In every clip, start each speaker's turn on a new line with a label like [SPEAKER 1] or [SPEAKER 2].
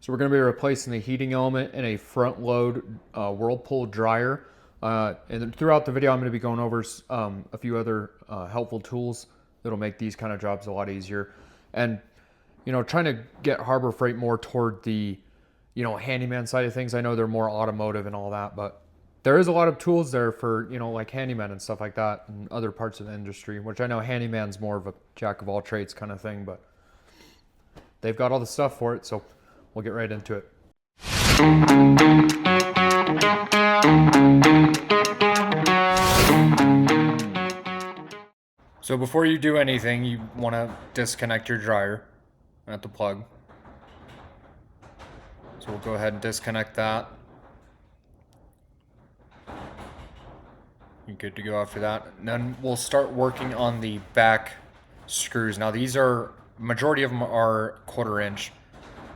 [SPEAKER 1] So we're going to be replacing the heating element in a front load whirlpool dryer. And throughout the video, I'm going to be going over a few other helpful tools that'll make these kind of jobs a lot easier. And, trying to get Harbor Freight more toward the, handyman side of things. I know they're more automotive and all that, but there is a lot of tools there for, like handyman and stuff like that and other parts of the industry, which I know handyman's more of a jack of all trades kind of thing, but they've got all the stuff for it. So we'll get right into it. So before you do anything, you want to disconnect your dryer at the plug. So we'll go ahead and disconnect that. You're good to go after that. And then we'll start working on the back screws. Now these are, majority of them are 1/4 inch.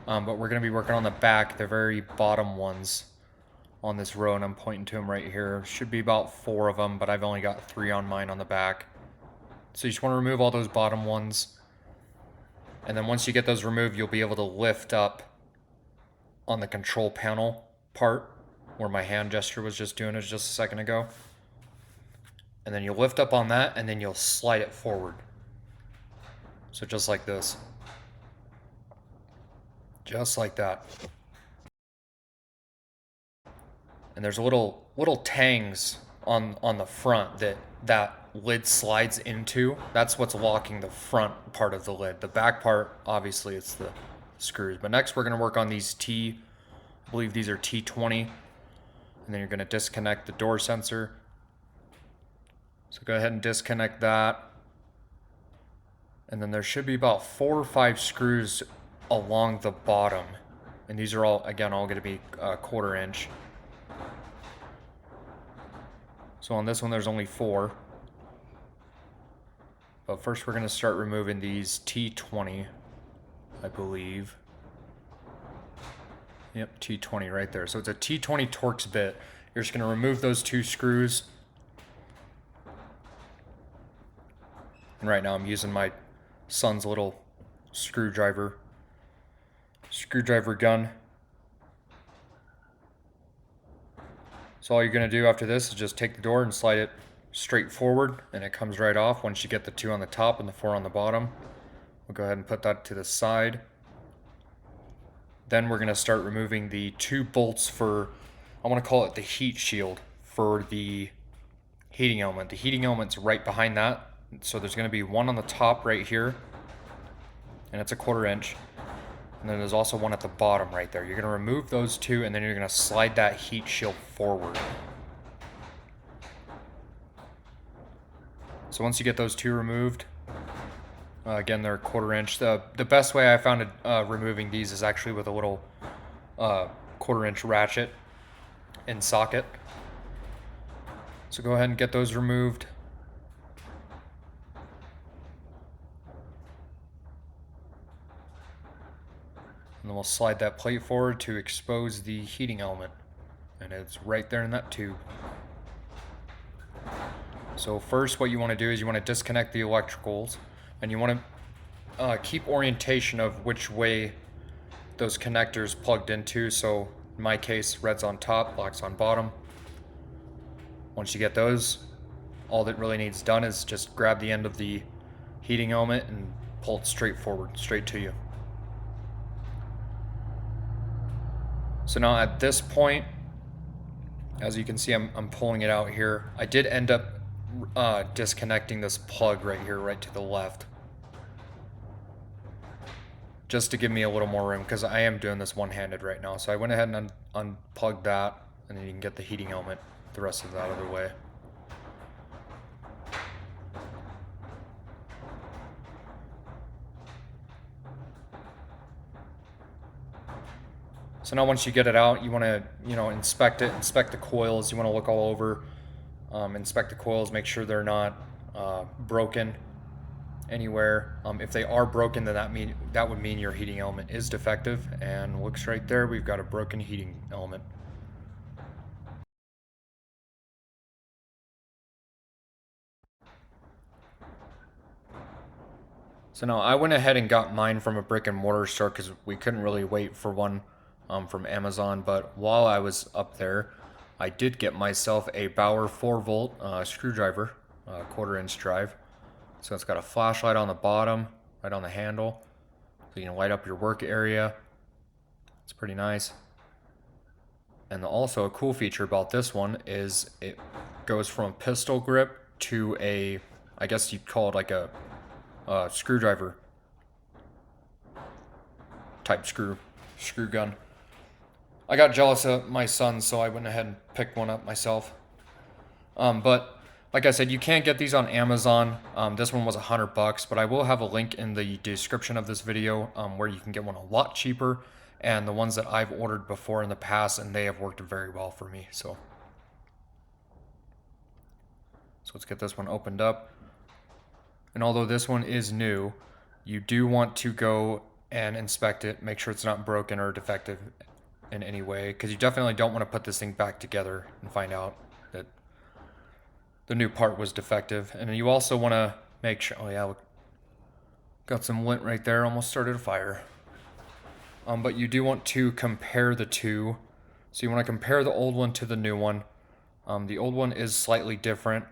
[SPEAKER 1] But we're going to be working on the back, the very bottom ones on this row, and I'm pointing to them right here. Should be about 4 of them, but I've only got 3 on mine on the back. So you just want to remove all those bottom ones. And then once you get those removed, you'll be able to lift up on the control panel part, where my hand gesture was just doing it just a second ago. And then you'll lift up on that, and then you'll slide it forward. So just like this. Just like that. And there's little tangs on the front that lid slides into. That's what's locking the front part of the lid. The back part, obviously, it's the screws. But next we're going to work on these I believe these are T20. And then you're going to disconnect the door sensor. So go ahead and disconnect that. And then there should be about 4 or 5 screws along the bottom, and these are all going to be 1/4 inch. So on this one there's only 4, but first we're going to start removing these T20, I believe. Yep, T20 right there. So it's a T20 Torx bit. You're just going to remove those 2 screws, and right now I'm using my son's little screwdriver gun. So all you're going to do after this is just take the door and slide it straight forward, and it comes right off once you get the 2 on the top and the 4 on the bottom. We'll go ahead and put that to the side. Then we're going to start removing the 2 bolts for, I want to call it the heat shield for the heating element. The heating element's right behind that. So there's going to be one on the top right here, and it's a 1/4 inch. And then there's also one at the bottom right there. You're going to remove those 2, and then you're going to slide that heat shield forward. So once you get those 2 removed, again, they're 1/4 inch. The best way I found removing these is actually with a little 1/4 inch ratchet in socket. So go ahead and get those removed. And then we'll slide that plate forward to expose the heating element. And it's right there in that tube. So first what you want to do is you want to disconnect the electricals. And you want to keep orientation of which way those connectors plugged into. So in my case, red's on top, black's on bottom. Once you get those, all that really needs done is just grab the end of the heating element and pull it straight forward, straight to you. So now at this point, as you can see, I'm pulling it out here. I did end up disconnecting this plug right here, right to the left, just to give me a little more room, because I am doing this one-handed right now. So I went ahead and unplugged that, and then you can get the heating element the rest of the other way. So now once you get it out, you want to, inspect it, inspect the coils. You want to look all over, inspect the coils, make sure they're not broken anywhere. If they are broken, then that would mean your heating element is defective, and looks right there, we've got a broken heating element. So now I went ahead and got mine from a brick and mortar store because we couldn't really wait for one from Amazon, but while I was up there, I did get myself a Bauer 4-volt screwdriver, 1/4 inch drive. So it's got a flashlight on the bottom, right on the handle, so you can light up your work area. It's pretty nice. And also a cool feature about this one is it goes from pistol grip to a, I guess you'd call it like a screwdriver type screw gun. I got jealous of my son, so I went ahead and picked one up myself. But like I said, you can't get these on Amazon. This one was $100, but I will have a link in the description of this video where you can get one a lot cheaper, and the ones that I've ordered before in the past, and they have worked very well for me. So let's get this one opened up. And although this one is new, you do want to go and inspect it, make sure it's not broken or defective in any way, because you definitely don't want to put this thing back together and find out that the new part was defective. And you also want to make sure, oh yeah, look, got some lint right there, almost started a fire. But you do want to compare the two. So you want to compare the old one to the new one. The old one is slightly different,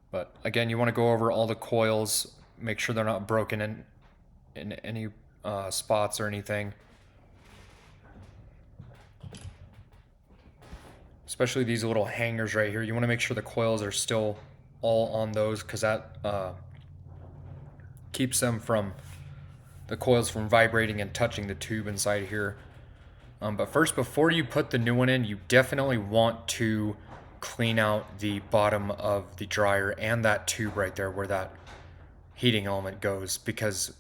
[SPEAKER 1] but again, you want to go over all the coils, make sure they're not broken in any spots or anything. Especially these little hangers right here. You want to make sure the coils are still all on those, because that keeps them from the coils from vibrating and touching the tube inside here. But first, before you put the new one in, you definitely want to clean out the bottom of the dryer and that tube right there where that heating element goes, because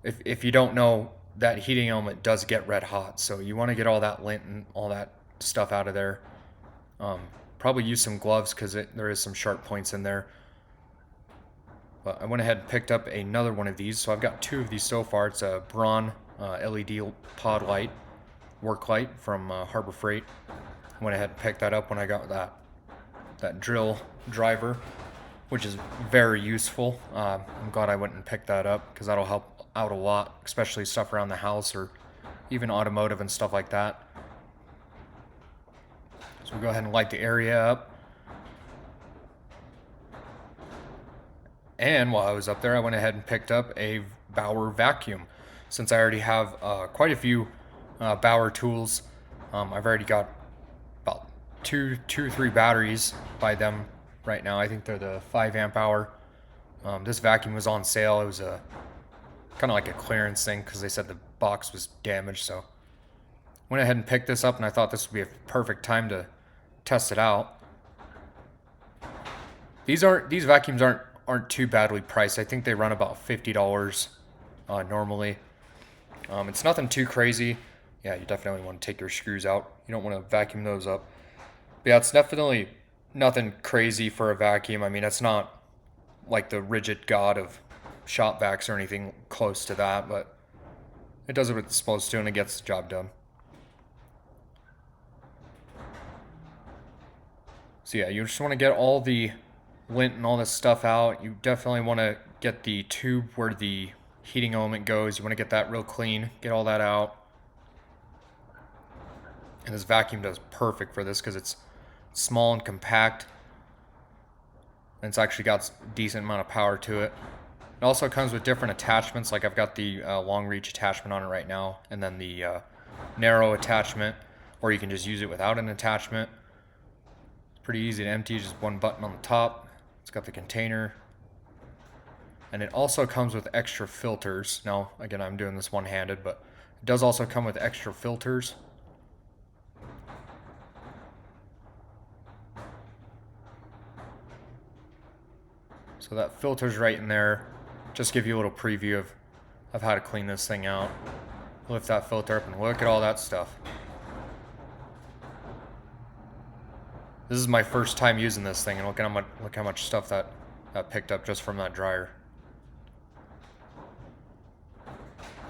[SPEAKER 1] if you don't know, that heating element does get red hot, so you want to get all that lint and all that stuff out of there. Probably use some gloves because there is some sharp points in there. But I went ahead and picked up another one of these, so I've got 2 of these so far. It's a Braun LED pod light, work light from Harbor Freight. I went ahead and picked that up when I got that drill driver, which is very useful. I'm glad I went and picked that up because that'll help out a lot, especially stuff around the house or even automotive and stuff like that. So we'll go ahead and light the area up. And while I was up there, I went ahead and picked up a Bauer vacuum. Since I already have quite a few Bauer tools, I've already got about two or three batteries by them right now. I think they're the 5 amp hour. This vacuum was on sale. It was a kind of like a clearance thing because they said the box was damaged. So went ahead and picked this up, and I thought this would be a perfect time to test it out. These vacuums aren't too badly priced. I think they run about $50 normally. It's nothing too crazy. Yeah, you definitely want to take your screws out. You don't want to vacuum those up. But yeah, it's definitely nothing crazy for a vacuum. I mean, it's not like the rigid god of shop vacs or anything close to that, but it does what it's supposed to, and it gets the job done. So yeah, you just want to get all the lint and all this stuff out. You definitely want to get the tube where the heating element goes. You want to get that real clean, get all that out. And this vacuum does perfect for this because it's small and compact, and it's actually got a decent amount of power to it. It also comes with different attachments, like I've got the long reach attachment on it right now, and then the narrow attachment, or you can just use it without an attachment. It's pretty easy to empty, just one button on the top. It's got the container, and it also comes with extra filters. Now, again, I'm doing this one-handed, but it does also come with extra filters. So that filter's right in there. Just give you a little preview of how to clean this thing out. Lift that filter up and look at all that stuff. This is my first time using this thing, and look how much stuff that picked up just from that dryer.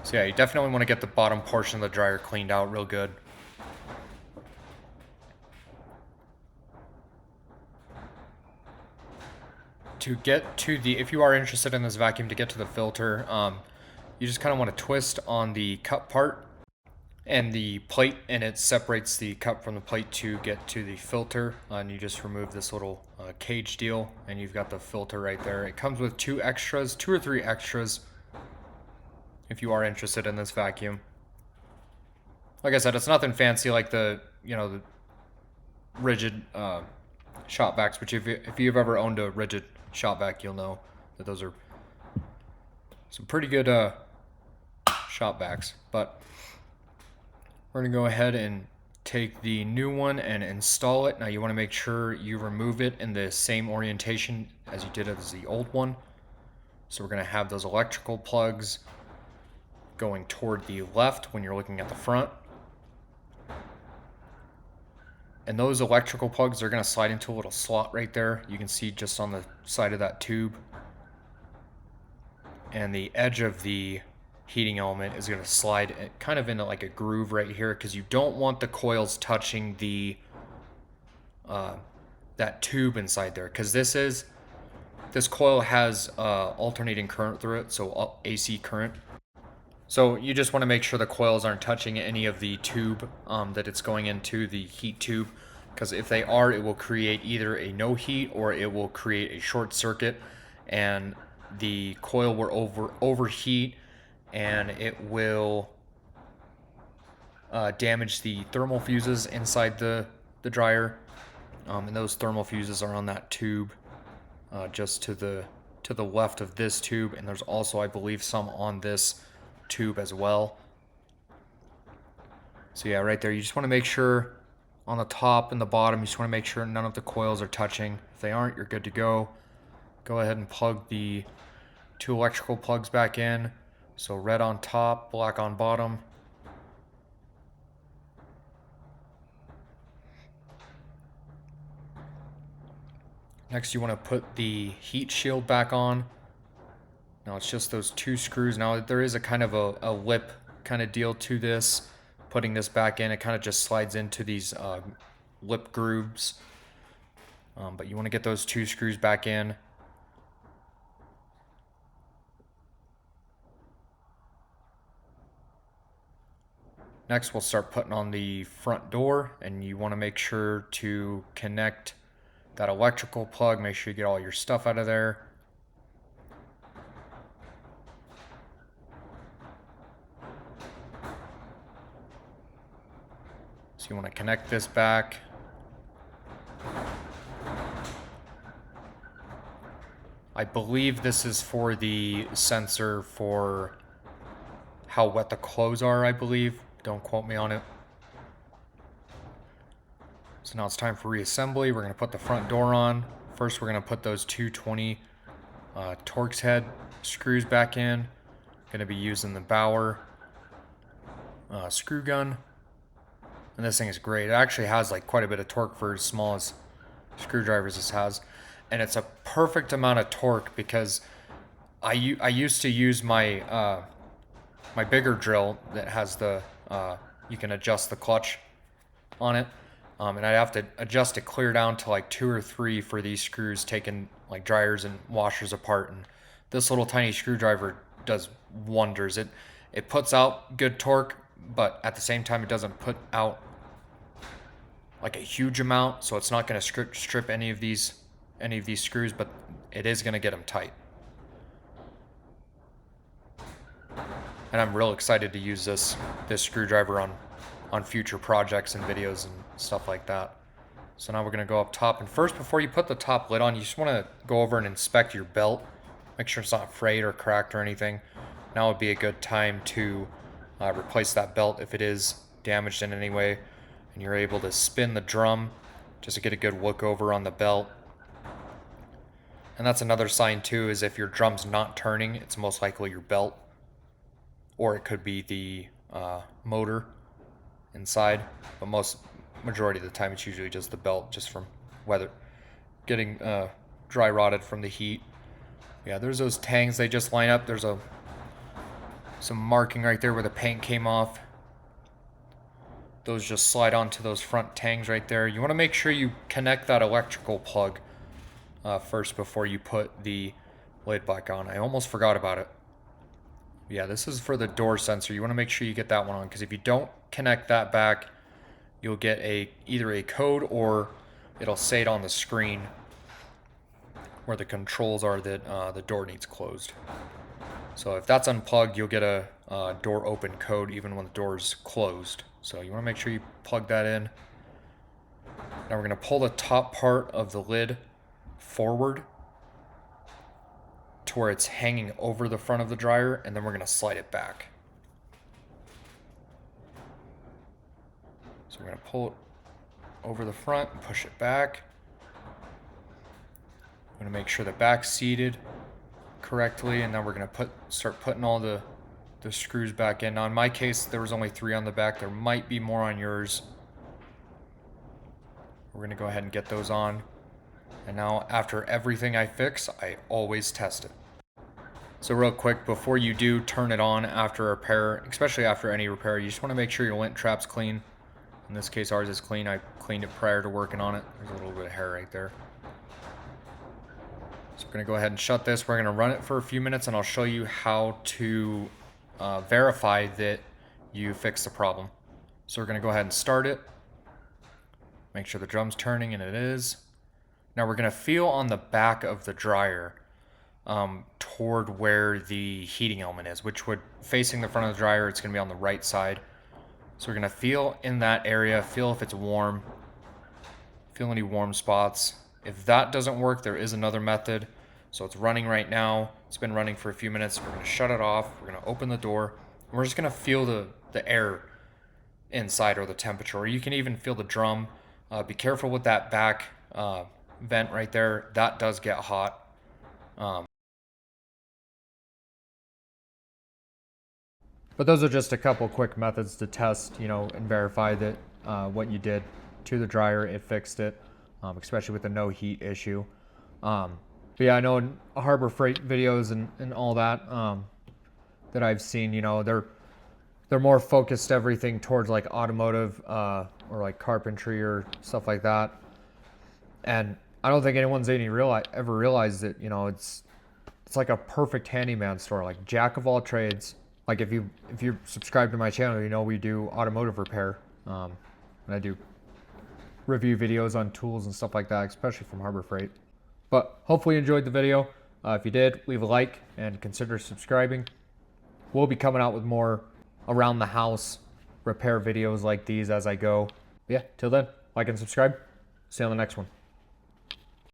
[SPEAKER 1] So yeah, you definitely want to get the bottom portion of the dryer cleaned out real good. To get to the, if you are interested in this vacuum, to get to the filter, you just kind of want to twist on the cup part and the plate, and it separates the cup from the plate to get to the filter. And you just remove this little cage deal, and you've got the filter right there. It comes with two or three extras if you are interested in this vacuum. Like I said, it's nothing fancy like the the rigid shop vacs, which if you've ever owned a rigid shop vac, you'll know that those are some pretty good shop vacs. But we're gonna go ahead and take the new one and install it. Now you want to make sure you remove it in the same orientation as you did as the old one. So we're gonna have those electrical plugs going toward the left when you're looking at the front. And those electrical plugs are going to slide into a little slot right there. You can see just on the side of that tube. And the edge of the heating element is going to slide kind of into like a groove right here, because you don't want the coils touching the that tube inside there, because this coil has alternating current through it, so AC current. So you just want to make sure the coils aren't touching any of the tube that it's going into, the heat tube, because if they are, it will create either a no heat or it will create a short circuit, and the coil will overheat, and it will damage the thermal fuses inside the dryer, and those thermal fuses are on that tube just to the left of this tube, and there's also, I believe, some on this tube as well. So yeah, right there, you just want to make sure on the top and the bottom, you just want to make sure none of the coils are touching. If they aren't, you're good to go. Go ahead and plug the two electrical plugs back in. So red on top, black on bottom. Next, you want to put the heat shield back on. Now it's just those two screws. Now there is a kind of a lip kind of deal to this. Putting this back in, it kind of just slides into these lip grooves. But you want to get those two screws back in. Next, we'll start putting on the front door, and you want to make sure to connect that electrical plug. Make sure you get all your stuff out of there. So you want to connect this back. I believe this is for the sensor for how wet the clothes are, I believe. Don't quote me on it. So now it's time for reassembly. We're going to put the front door on. First, we're going to put those 220 Torx head screws back in. Going to be using the Bauer screw gun. And this thing is great. It actually has like quite a bit of torque for as small as screwdrivers this has. And it's a perfect amount of torque, because I used to use my my bigger drill that has the you can adjust the clutch on it, and I'd have to adjust it clear down to like 2 or 3 for these screws, taking like dryers and washers apart. And this little tiny screwdriver does wonders. It puts out good torque, but at the same time it doesn't put out like a huge amount, so it's not going to strip any of these screws, but it is going to get them tight. And I'm real excited to use this screwdriver on future projects and videos and stuff like that. So now we're going to go up top, and first, before you put the top lid on, you just want to go over and inspect your belt. Make sure it's not frayed or cracked or anything. Now would be a good time to replace that belt if it is damaged in any way. And you're able to spin the drum just to get a good look over on the belt. And that's another sign too, is if your drum's not turning, it's most likely your belt, or it could be the motor inside. But majority of the time, it's usually just the belt, just from weather getting dry rotted from the heat. Yeah, there's those tangs. They just line up. There's some marking right there where the paint came off. Those just slide onto those front tangs right there. You want to make sure you connect that electrical plug first before you put the lid back on. I almost forgot about it. Yeah, this is for the door sensor. You want to make sure you get that one on, because if you don't connect that back, you'll get either a code or it'll say it on the screen where the controls are that the door needs closed. So if that's unplugged, you'll get a door open code even when the door's closed. So you want to make sure you plug that in. Now we're going to pull the top part of the lid forward to where it's hanging over the front of the dryer, and then we're going to slide it back. So we're going to pull it over the front and push it back. I'm going to make sure the back's seated correctly, and then we're going to start putting all the screws back in. Now in my case, there was only 3 on the back. There might be more on yours. We're going to go ahead and get those on. And now after everything I fix, I always test it. So real quick, before you do turn it on after a repair, especially after any repair, you just want to make sure your lint trap's clean. In this case, ours is clean. I cleaned it prior to working on it. There's a little bit of hair right there. So we're going to go ahead and shut this. We're going to run it for a few minutes, and I'll show you how to verify that you fixed the problem. So we're going to go ahead and start it. Make sure the drum's turning, and it is. Now we're going to feel on the back of the dryer toward where the heating element is, which would, facing the front of the dryer, it's going to be on the right side. So we're going to feel in that area, feel if it's warm, feel any warm spots. If that doesn't work, there is another method. So it's running right now. It's been running for a few minutes. We're going to shut it off. We're going to open the door. And we're just going to feel the air inside, or the temperature. Or you can even feel the drum. Be careful with that back vent right there. That does get hot. But those are just a couple quick methods to test, and verify that what you did to the dryer, it fixed it, especially with the no heat issue. But yeah, I know in Harbor Freight videos and all that that I've seen, they're more focused everything towards like automotive or like carpentry or stuff like that. And I don't think anyone's ever realized that, it's like a perfect handyman store, like jack of all trades. Like if you're subscribed to my channel, we do automotive repair, and I do review videos on tools and stuff like that, especially from Harbor Freight. But hopefully you enjoyed the video. If you did, leave a like and consider subscribing. We'll be coming out with more around the house repair videos like these as I go. But yeah, till then, like and subscribe. See you on the next one.